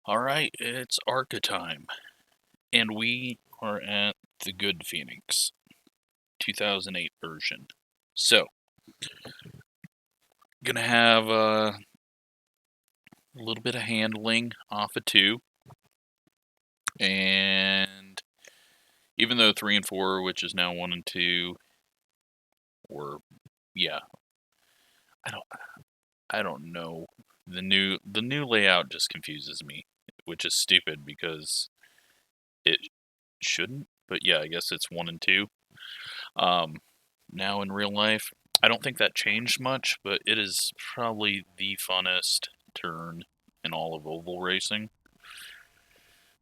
Alright, it's ARCA time, and we are at the Good Phoenix 2008 version. So, gonna have a little bit of handling off of 2, and even though 3 and 4, which is now 1 and 2, or, yeah, I don't know. The new layout just confuses me, which is stupid because it shouldn't, but yeah, I guess it's 1 and 2. Now in real life, I don't think that changed much, but it is probably the funnest turn in all of oval racing.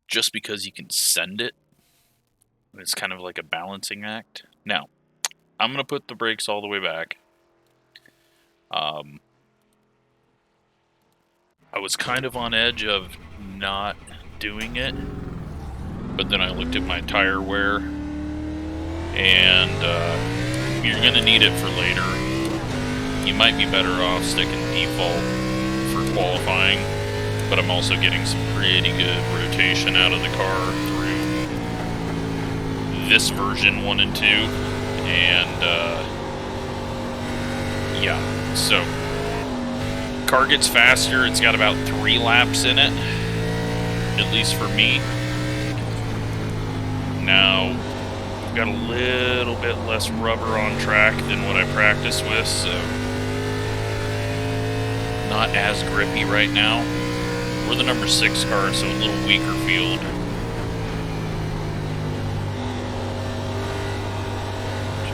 Just because you can send it, it's kind of like a balancing act. Now, I'm going to put the brakes all the way back. I was kind of on edge of not doing it, but then I looked at my tire wear, and you're going to need it for later. You might be better off sticking default for qualifying, but I'm also getting some pretty good rotation out of the car through this version 1 and 2, and yeah, so car gets faster. It's got about 3 laps in it, at least for me. Now, I've got a little bit less rubber on track than what I practice with, so not as grippy right now. We're the number 6 car, so a little weaker field.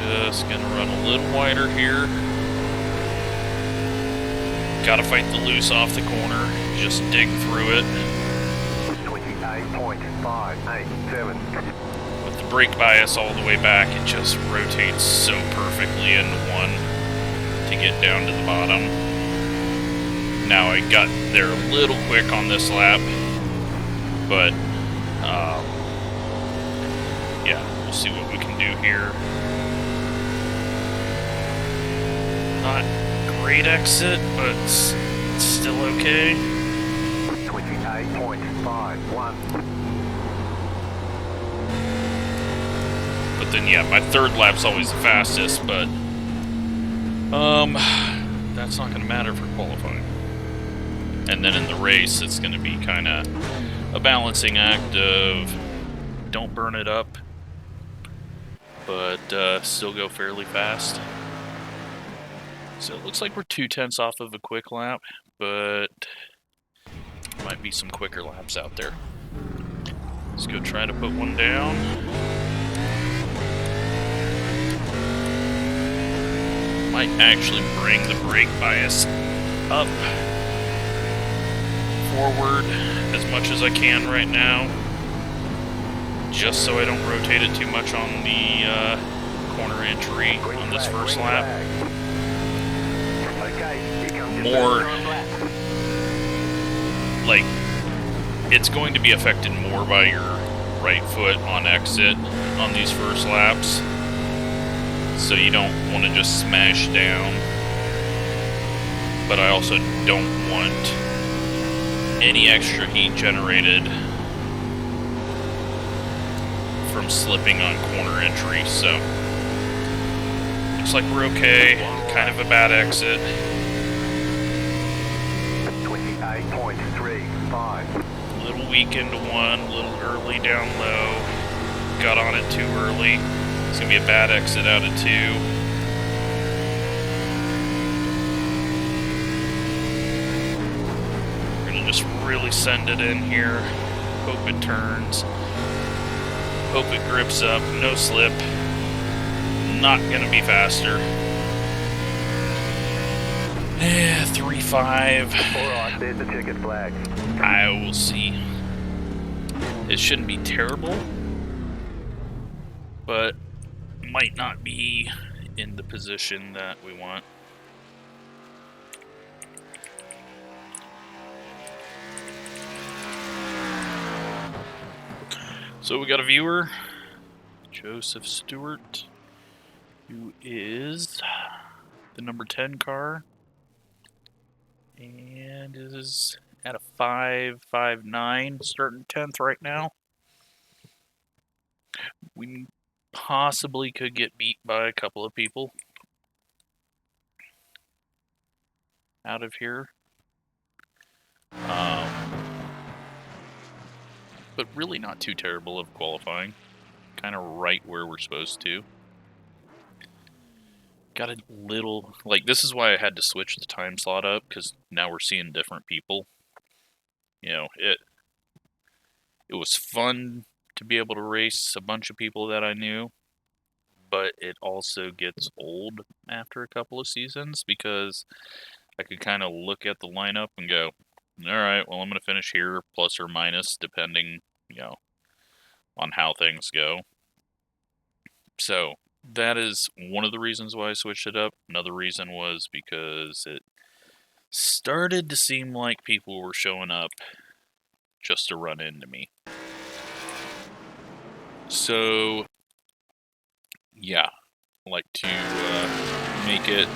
Just gonna run a little wider here. Gotta fight the loose off the corner. Just dig through it. 28.587. With the brake bias all the way back, it just rotates so perfectly into 1 to get down to the bottom. Now I got there a little quick on this lap, but yeah, we'll see what we can do here. Not great exit, but it's still okay. 28.51. But then yeah, my 3rd lap's always the fastest, but that's not going to matter for qualifying. And then in the race, it's going to be kind of a balancing act of don't burn it up, but still go fairly fast. So it looks like we're 2/10 off of a quick lap, but might be some quicker laps out there. Let's go try to put one down. Might actually bring the brake bias up forward as much as I can right now, just so I don't rotate it too much on the corner entry on this first lap. More like it's going to be affected more by your right foot on exit on these first laps, so you don't want to just smash down, but I also don't want any extra heat generated from slipping on corner entry. So looks like we're okay. Kind of a bad exit. 28.35. A little weak into 1, a little early down low. Got on it too early. It's gonna be a bad exit out of 2. Just really send it in here. Hope it turns. Hope it grips up. No slip. Not gonna be faster. 3.5. Alright, there's the ticket flag. I will see. It shouldn't be terrible, but might not be in the position that we want. So we got a viewer, Joseph Stewart, who is the number 10 car, and is at a 5.59, starting 10th right now. We possibly could get beat by a couple of people out of here. But really not too terrible of qualifying. Kind of right where we're supposed to. Got a little... Like, this is why I had to switch the time slot up, because now we're seeing different people. You know, it was fun to be able to race a bunch of people that I knew, but it also gets old after a couple of seasons, because I could kind of look at the lineup and go, alright, well, I'm going to finish here, plus or minus, depending, you know, on how things go. So, that is one of the reasons why I switched it up. Another reason was because it started to seem like people were showing up just to run into me. So, yeah, I like to make it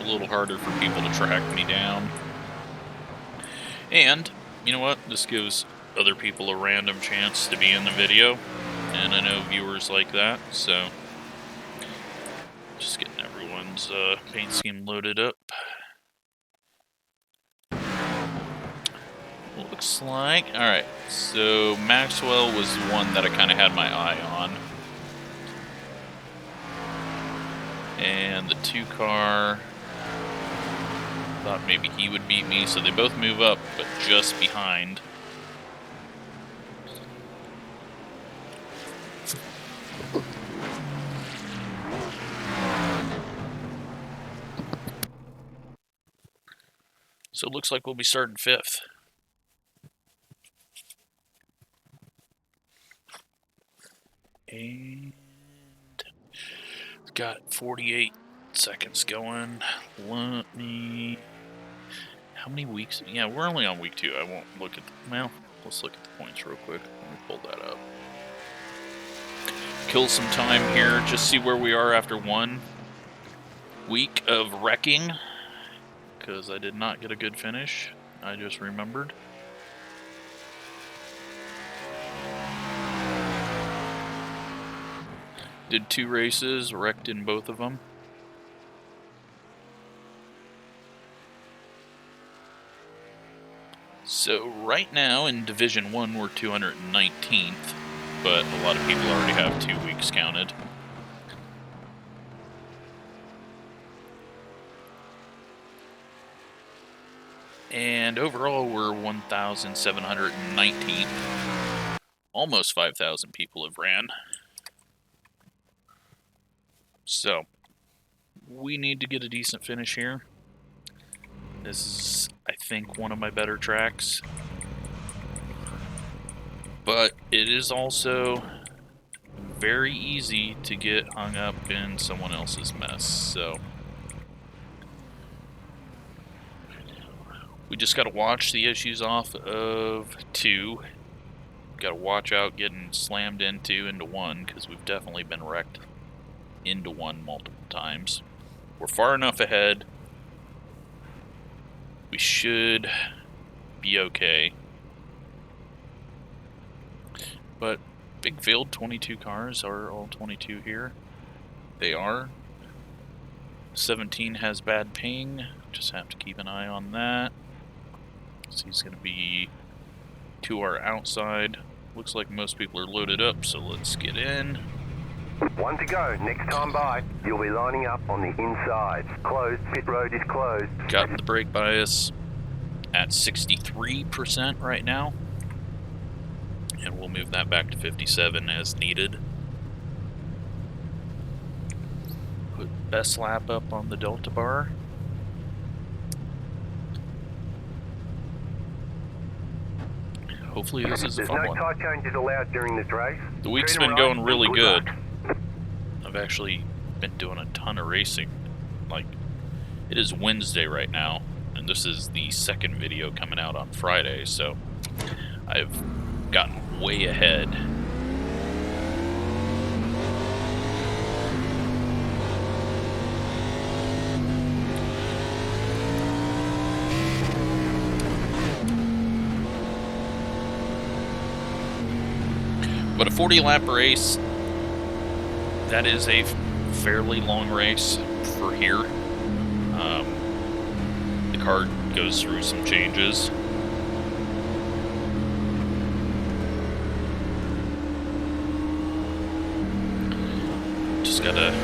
a little harder for people to track me down. And, you know what, this gives other people a random chance to be in the video, and I know viewers like that, so just getting everyone's paint scheme loaded up. Looks like, alright, so Maxwell was the one that I kind of had my eye on. And the 2-car, thought maybe he would beat me, so they both move up, but just behind. So it looks like we'll be starting 5th. And got 48 seconds going. Let me... How many weeks? Yeah, we're only on week 2. I won't look at the... Well, let's look at the points real quick. Let me pull that up. Kill some time here. Just see where we are after 1 week of wrecking. Because I did not get a good finish. I just remembered. Did 2 races, wrecked in both of them. So right now in Division 1 we're 219th, but a lot of people already have 2 weeks counted. And overall we're 1,719th. Almost 5,000 people have ran. So, we need to get a decent finish here. This is, I think, one of my better tracks. But it is also very easy to get hung up in someone else's mess, so... We just gotta watch the issues off of 2. Gotta watch out getting slammed into 1, because we've definitely been wrecked into 1 multiple times. We're far enough ahead. We should be okay. But big field, 22 cars. Are all 22 here? They are. 17 has bad ping. Just have to keep an eye on that. So he's going to be to our outside. Looks like most people are loaded up, so let's get in. 1 to go. Next time by, you'll be lining up on the inside. Closed. Pit road is closed. Got the brake bias at 63% right now. And we'll move that back to 57 as needed. Put best lap up on the Delta bar. Hopefully this is a fun one. There's no tire changes allowed during this race. The week's been going really good. I've actually been doing a ton of racing. Like, it is Wednesday right now, and this is the second video coming out on Friday, so I've gotten way ahead. But a 40-lap race, that is a fairly long race for here. The car goes through some changes. Just gotta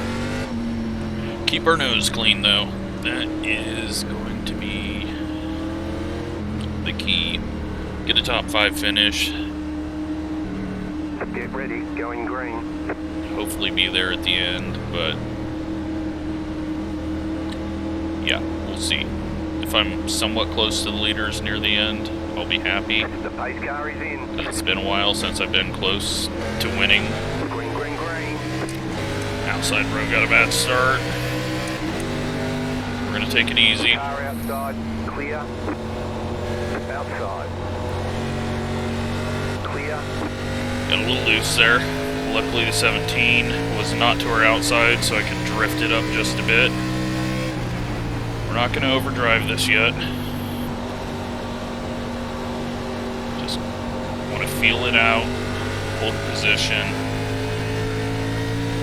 keep our nose clean, though. That is going to be the key. Get a top 5 finish. Get ready, going green. Hopefully be there at the end, but yeah, we'll see. If I'm somewhat close to the leaders near the end, I'll be happy. The pace car is in. It's been a while since I've been close to winning. Green, green, green. Outside row got a bad start. We're gonna take it easy. Car outside, clear. Outside. Clear. Got a little loose there. Luckily the 17 was not to our outside, so I could drift it up just a bit. We're not gonna overdrive this yet. Just want to feel it out, hold position,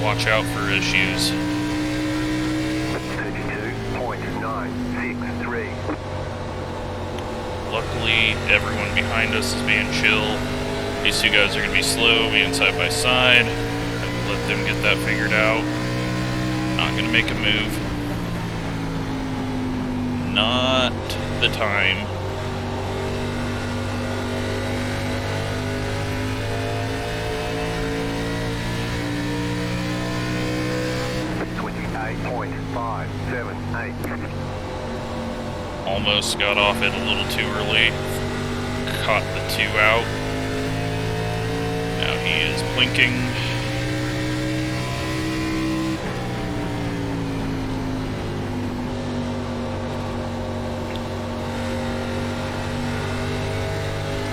watch out for issues. 32.963. Luckily, everyone behind us is being chill. These two guys are going to be slow, being side by side. Let them get that figured out. Not going to make a move. Not the time. Almost got off it a little too early. Caught the 2 out. Now he is blinking.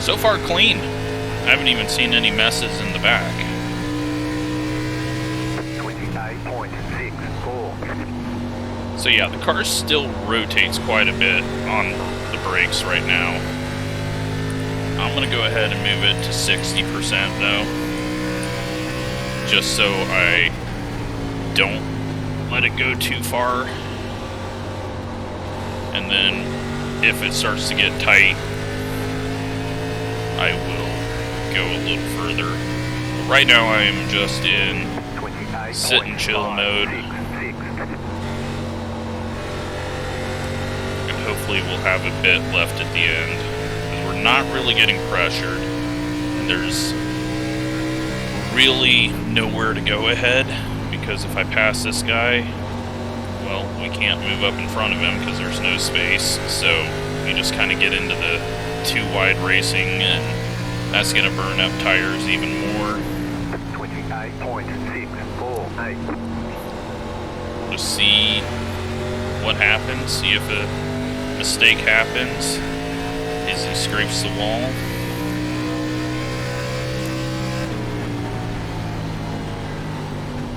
So far clean. I haven't even seen any messes in the back. 28.64. So yeah, the car still rotates quite a bit on the brakes right now. I'm going to go ahead and move it to 60% though. Just so I don't let it go too far. And then if it starts to get tight, I will go a little further. But right now I am just in sit and chill mode. Hopefully we'll have a bit left at the end, because we're not really getting pressured. There's really nowhere to go ahead, because if I pass this guy, well, we can't move up in front of him because there's no space, so you just kind of get into the too wide racing, and that's going to burn up tires even more. 28.648. Just see what happens, see if a mistake happens as he scrapes the wall.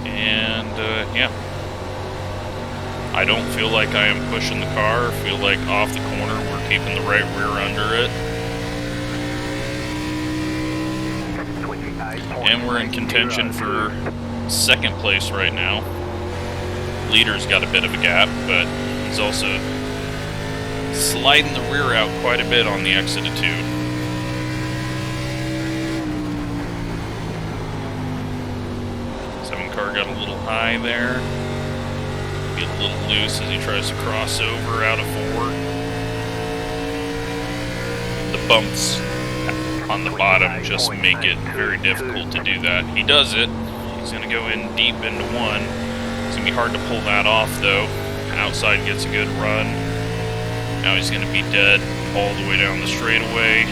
And yeah, I don't feel like I am pushing the car. I feel like off the corner we're keeping the right rear under it, and we're in contention for second place right now. Leader's got a bit of a gap, but he's also sliding the rear out quite a bit on the exit of 2. Car got a little high there. Get a little loose as he tries to cross over out of 4. The bumps on the bottom just make it very difficult to do that. He does it. He's going to go in deep into 1. It's going to be hard to pull that off though. Outside gets a good run. Now he's going to be dead all the way down the straightaway.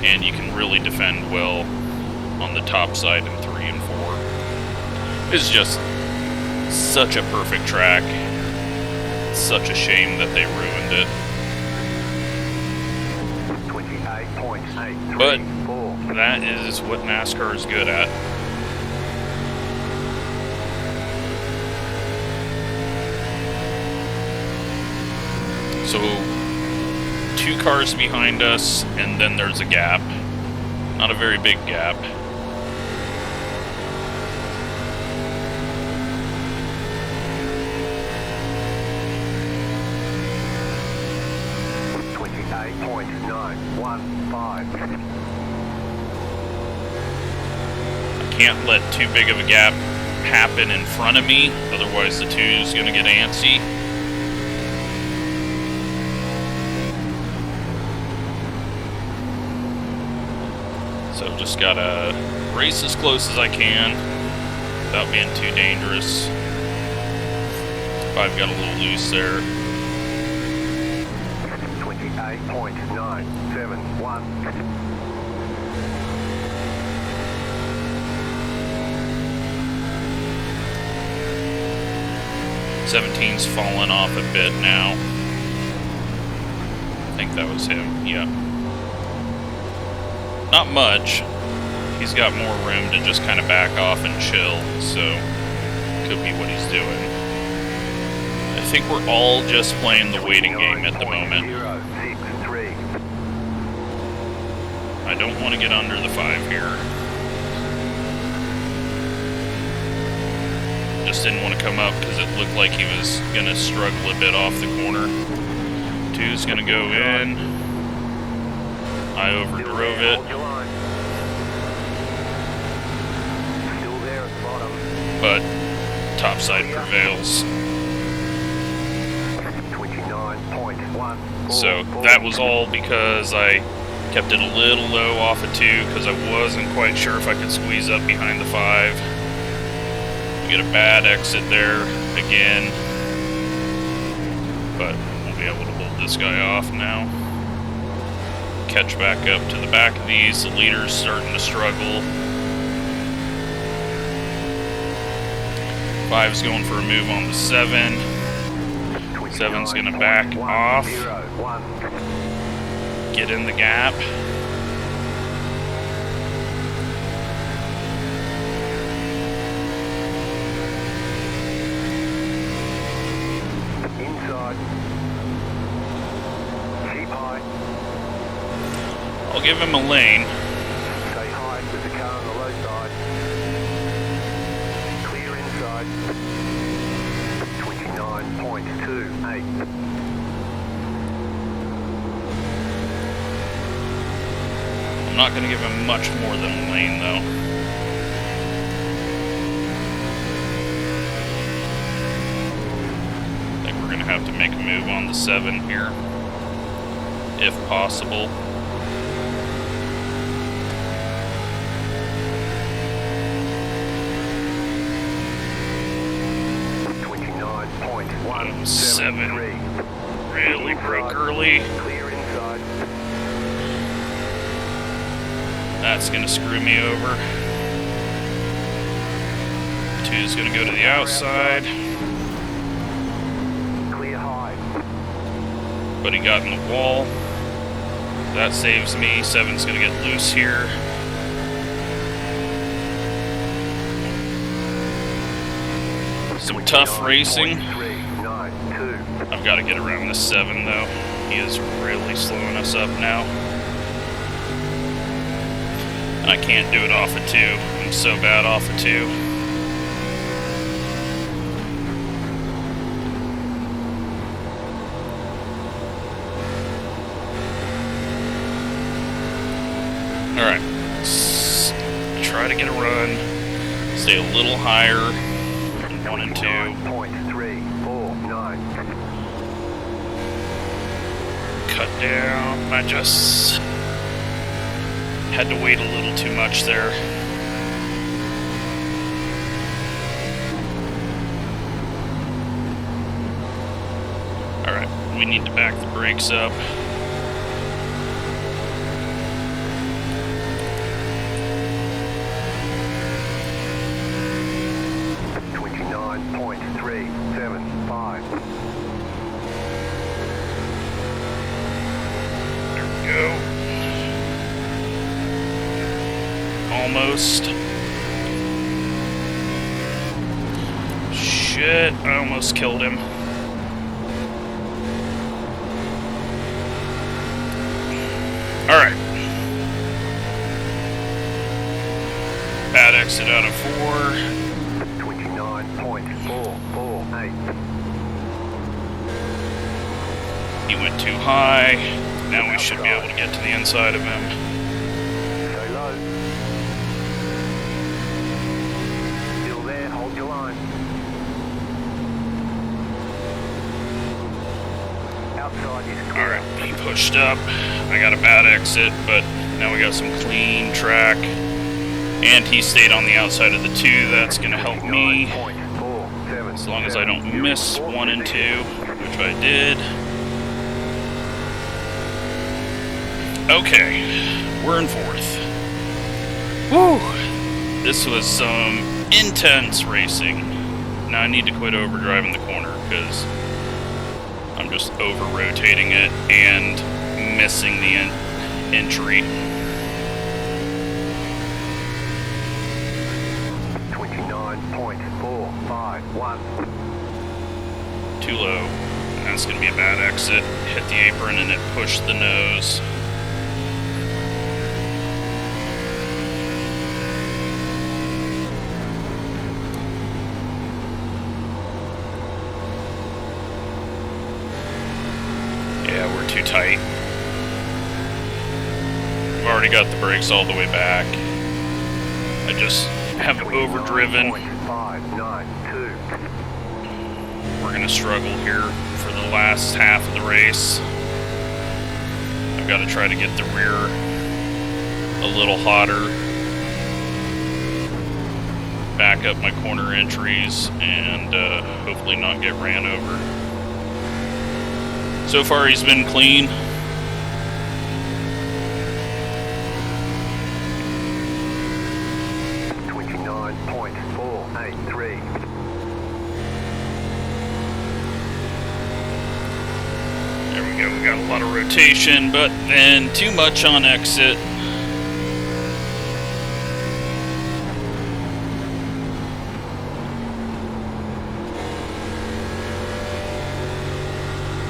And you can really defend well on the top side in 3 and 4. It's just such a perfect track. Such a shame that they ruined it. 28.834. But that is what NASCAR is good at. So 2 cars behind us, and then there's a gap. Not a very big gap. Can't let too big of a gap happen in front of me, otherwise the 2 is going to get antsy. So just gotta race as close as I can without being too dangerous. I've got a little loose there. 28.971. 17's fallen off a bit now. I think that was him, yeah. Not much. He's got more room to just kind of back off and chill, so could be what he's doing. I think we're all just playing the waiting game at the moment. I don't want to get under the 5 here. Just didn't want to come up because it looked like he was going to struggle a bit off the corner. 2's going to go in. I overdrove it. But topside prevails. So that was all because I kept it a little low off of 2 because I wasn't quite sure if I could squeeze up behind the 5. Get a bad exit there again, but we'll be able to hold this guy off now. Catch back up to the back of these. The leader's starting to struggle. 5's going for a move on the 7. 7's going to back off. Get in the gap. I'll give him a lane. Stay high with the car on the low side. Clear inside. 29.28. I'm not going to give him much more than a lane, though. I think we're going to have to make a move on the 7 here, if possible. Oh, 7 really broke early. That's going to screw me over. 2's going to go to the outside. But he got in the wall. That saves me. 7's going to get loose here. Some tough racing. I've got to get around this 7 though. He is really slowing us up now. And I can't do it off of 2. I'm so bad off of 2. Alright. Try to get a run. Stay a little higher than 1 and 2. Cut down. I just had to wait a little too much there. Alright, we need to back the brakes up. Almost. Shit, I almost killed him. Alright. bad exit out of 4. 29.448. He went too high. Now we should be able to get to the inside of him. Stay low. Still there, hold your line. Outside is clear. Alright, he pushed up. I got a bad exit, but now we got some clean track. And he stayed on the outside of the 2. That's going to help me. As long as I don't miss 1 and 2, which I did. Okay, we're in 4th. Woo! This was some intense racing. Now I need to quit overdriving the corner because I'm just over-rotating it and missing the entry. 29.451. Too low. That's going to be a bad exit. Hit the apron and it pushed the nose. Yeah, we're too tight. I've already got the brakes all the way back. I just have overdriven. We're going to struggle here for the last half of the race. I've got to try to get the rear a little hotter. Back up my corner entries and hopefully not get ran over. So far he's been clean. There we go, we got a lot of rotation, but then too much on exit.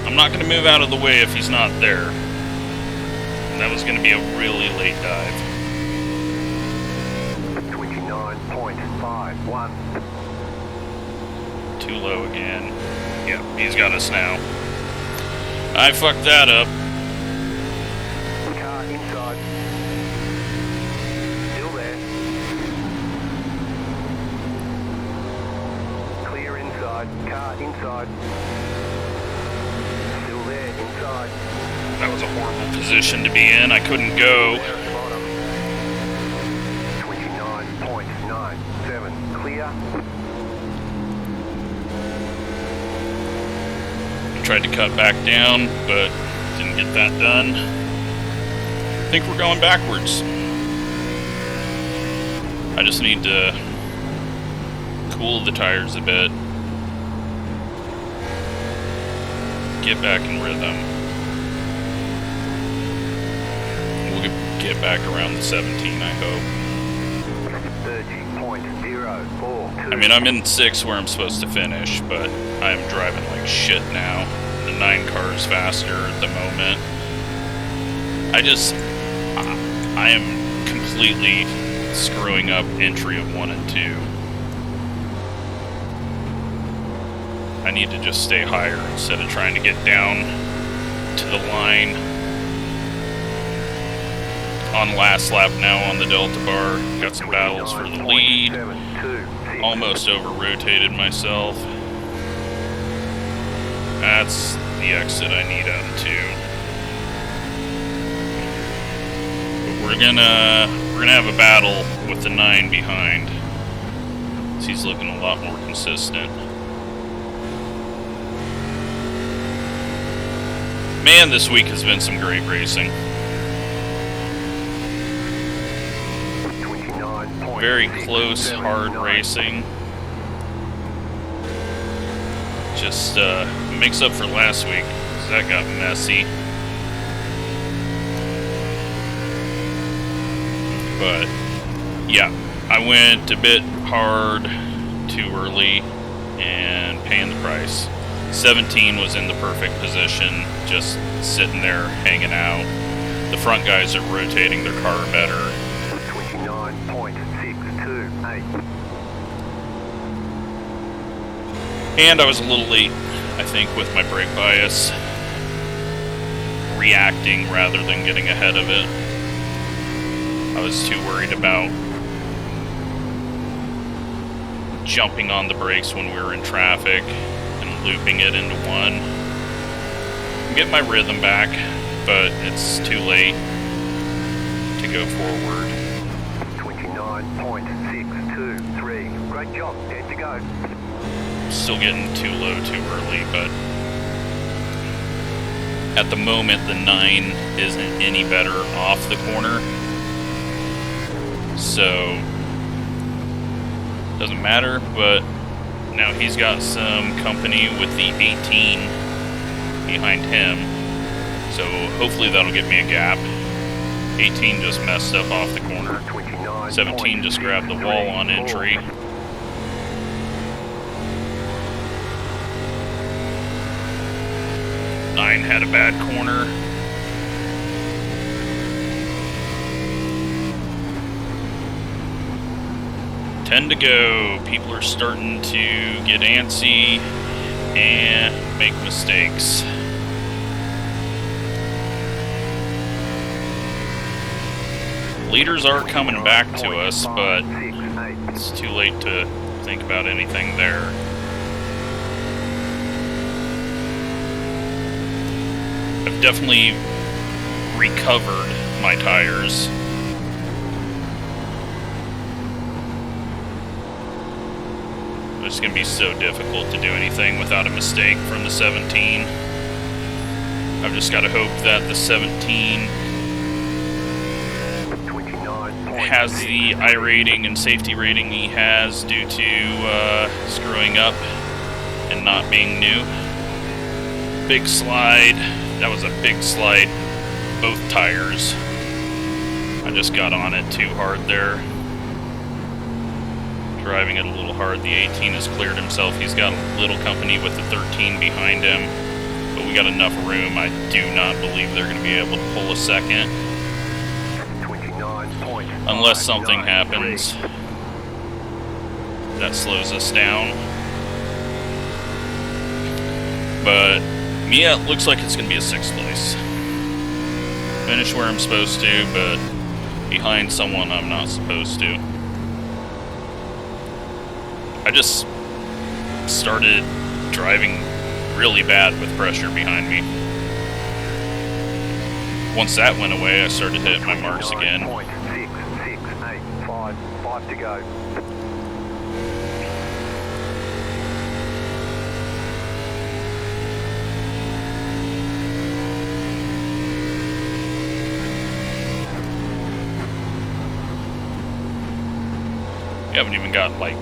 I'm not going to move out of the way if he's not there. And that was going to be a really late dive. 29.51. Too low again. Yep, he's got us now. I fucked that up. Car inside. Still there. Clear inside. Car inside. Still there inside. That was a horrible position to be in. I couldn't go. There at the bottom. 29.97. Clear. Tried to cut back down, but didn't get that done. I think we're going backwards. I just need to cool the tires a bit. Get back in rhythm. We'll get back around the 17, I hope. 30.042. I mean, I'm in 6 where I'm supposed to finish, but I'm driving like shit now. The 9 cars faster at the moment. I am completely screwing up entry of 1 and 2. I need to just stay higher instead of trying to get down to the line. On last lap now on the Delta bar. Got some battles for the lead. Almost over-rotated myself. That's the exit I need out of 2. But we're gonna have a battle with the 9 behind. So he's looking a lot more consistent. Man, this week has been some great racing. Very close, hard racing. Just makes up for last week, because that got messy. But, yeah, I went a bit hard too early and paying the price. 17 was in the perfect position, just sitting there hanging out. The front guys are rotating their car better. 29.62. And I was a little late, I think, with my brake bias. Reacting rather than getting ahead of it. I was too worried about jumping on the brakes when we were in traffic and looping it into one. I'm getting my rhythm back, but it's too late to go forward. 29.623. Great job. Dead to go. Still getting too low too early, but at the moment the 9 isn't any better off the corner. So doesn't matter, but now he's got some company with the 18 behind him. So hopefully that'll get me a gap. 18 just messed up off the corner. 17 just grabbed the wall on entry. Nine had a bad corner. Ten to go. People are starting to get antsy and make mistakes. Leaders are coming back to us, but it's too late to think about anything there. I've definitely recovered my tires. It's going to be so difficult to do anything without a mistake from the 17. I've just got to hope that the 17 has the iRating and safety rating he has due to screwing up and not being new. Big slide. That was a big slide. Both tires. I just got on it too hard there. Driving it a little hard. The 18 has cleared himself. He's got a little company with the 13 behind him. But we got enough room. I do not believe they're going to be able to pull a second. Unless something happens that slows us down. But yeah, it looks like it's going to be a 6th place. Finish where I'm supposed to, but behind someone I'm not supposed to. I just started driving really bad with pressure behind me. Once that went away, I started hitting my marks again. 5 to go. We haven't even got like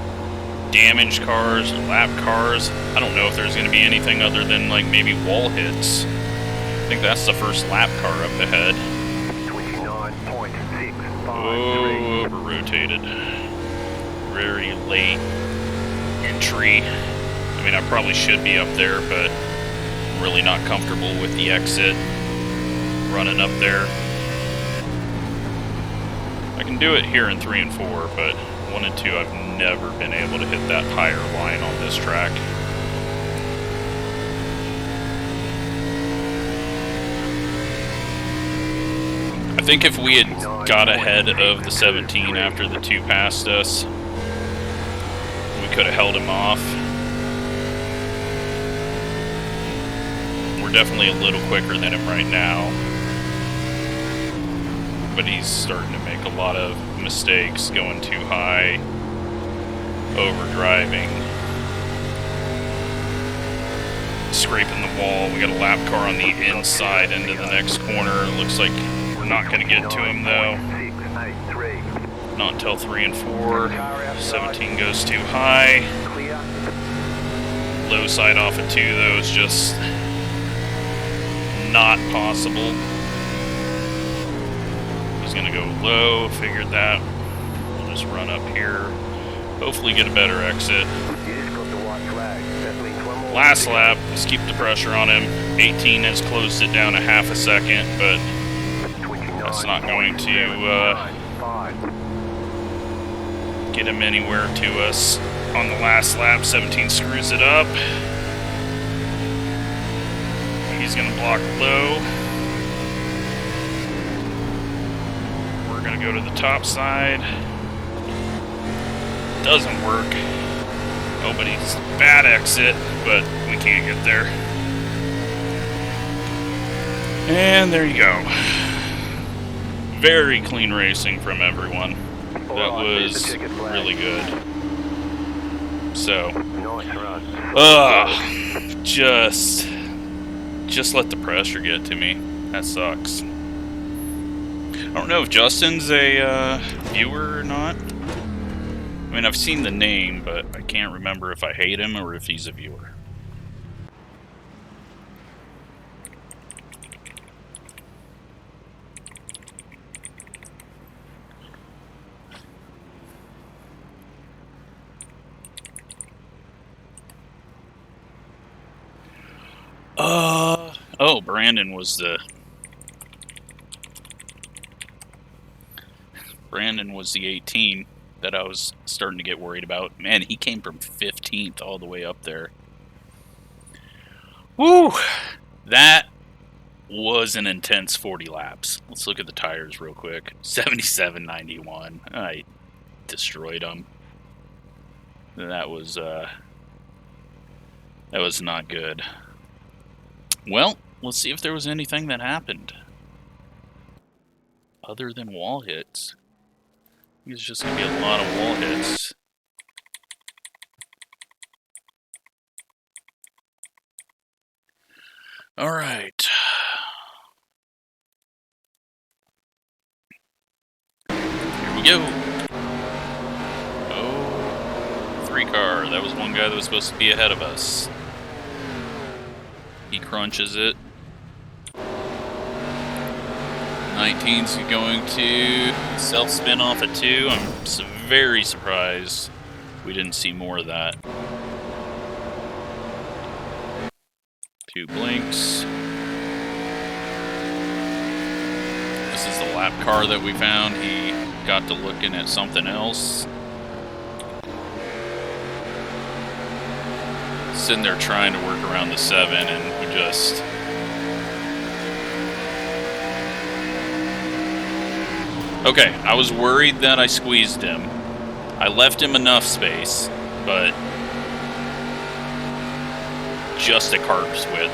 damaged cars or lap cars. I don't know if there's going to be anything other than like maybe wall hits. I think that's the first lap car up ahead. 29.653. Oh, over-rotated. Very late entry. I mean, I probably should be up there, but I'm really not comfortable with the exit running up there. I can do it here in 3 and 4, but 1 and 2 I've never been able to hit that higher line on this track. I think if we had got ahead of the 17 after the 2 passed us, we could have held him off. We're definitely a little quicker than him right now. But he's starting to make a lot of mistakes, going too high, overdriving, scraping the wall. We got a lap car on the inside into the next corner. It looks like we're not going to get to him though. Not until 3 and 4. 17 goes too high. Low side off of 2 though is just not possible. He's gonna go low, figured that. We'll just run up here. Hopefully get a better exit. Last lap, let's keep the pressure on him. 18 has closed it down a half a second, but that's not going to get him anywhere to us. on the last lap. 17 screws it up. He's going to block low. We're going to go to the top side. Doesn't work. Oh, but he's bad exit, but we can't get there. And there you go. Very clean racing from everyone. That was really good. So, just let the pressure get to me. That sucks. I don't know if Justin's a viewer or not. I mean, I've seen the name, but I can't remember if I hate him or if he's a viewer. Oh, Brandon was the 18 that I was starting to get worried about. Man, he came from 15th all the way up there. Woo! That was an intense 40 laps. Let's look at the tires real quick. 77.91. I destroyed them. That was not good. Well, let's see if there was anything that happened other than wall hits. It's just going to be a lot of wall hits. All right. Here we go. Oh, 3-car. That was one guy that was supposed to be ahead of us. He crunches it. 19's going to self-spin off at 2. I'm very surprised we didn't see more of that. 2 blinks. This is the lap car that we found. He got to looking at something else. Sitting there trying to work around the 7, and we just... Okay, I was worried that I squeezed him. I left him enough space, but just a car's width.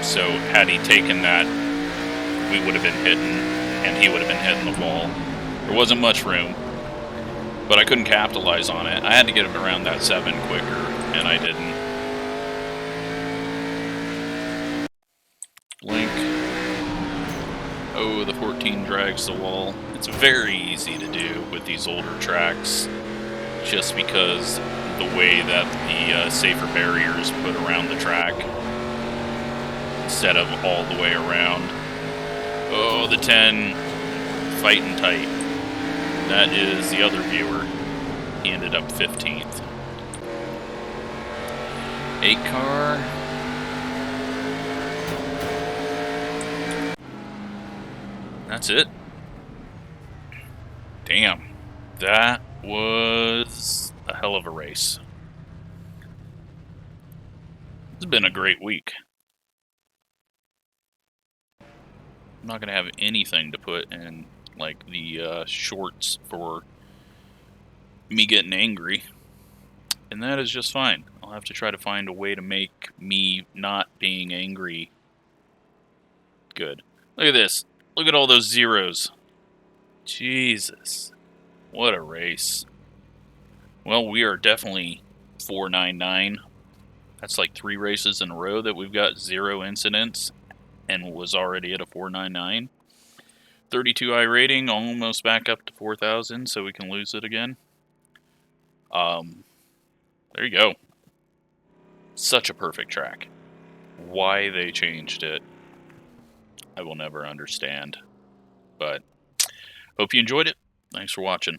So had he taken that, we would have been hitting, and he would have been hitting the wall. There wasn't much room, but I couldn't capitalize on it. I had to get him around that 7 quicker, and I didn't. Blink. Oh, the 14 drags the wall. It's very easy to do with these older tracks, just because the way that the safer barriers put around the track instead of all the way around. Oh, the 10 fighting tight. That is the other viewer. He ended up 15th. 8-car. That's it. Damn. That was a hell of a race. It's been a great week. I'm not going to have anything to put in, like, the shorts for me getting angry. And that is just fine. I'll have to try to find a way to make me not being angry good. Look at this. Look at all those zeros. Jesus. What a race. Well, we are definitely 499. That's like 3 races in a row that we've got 0 incidents and was already at a 499. 32 iRating, almost back up to 4,000, so we can lose it again. There you go. Such a perfect track. Why they changed it, I will never understand. But hope you enjoyed it. Thanks for watching.